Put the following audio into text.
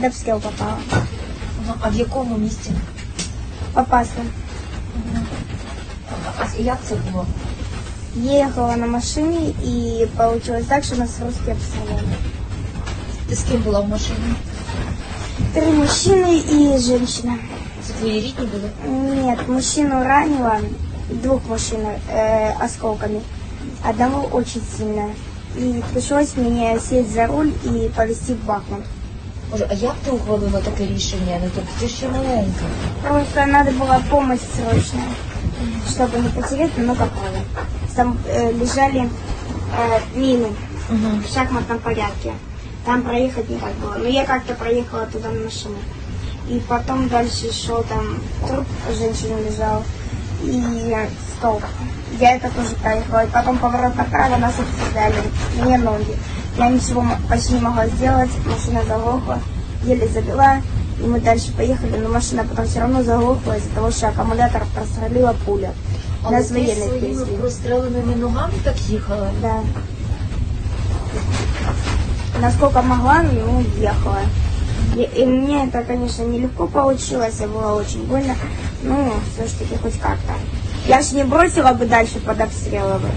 Под обстрел попала. Ага. А в якому місці? Попасла. А як це було? Ехала на машине и получилось так, что нас русские обстреляли. Ти з ким була в машині? 3 мужчины и женщина. Це твої рідні були? Нет, мужчину ранило, 2 мужчин осколками. Одного очень сильно. И пришлось мне сесть за руль и повезти в Бахмут. Боже, а як ти ухвалила таке рішення? Ну, тобто ти ще маленька. Просто надо была помощь срочная, чтобы не потерять много крови. Там лежали мины в шахматном порядке. Там проехать никак было. Но я как-то проехала туда на машине. И потом дальше шел там труп, женщина лежала, и столб. Я это тоже проехала. И потом поворот направо, нас обстреляли. Мне ноги. Я ничего почти не могла сделать. Машина заглохла, еле завела. И мы дальше поехали, но машина потом все равно заглохла из-за того, что аккумулятор прострелила пуля. Але Нас ти военные своїми привезли. простреленими ногами так їхала? Да. Насколько могла, ну, ехала. И мне это, конечно, нелегко получилось, и было очень больно. Ну, все-таки хоть как-то. Я ж не бросила бы дальше под обстрелы бы.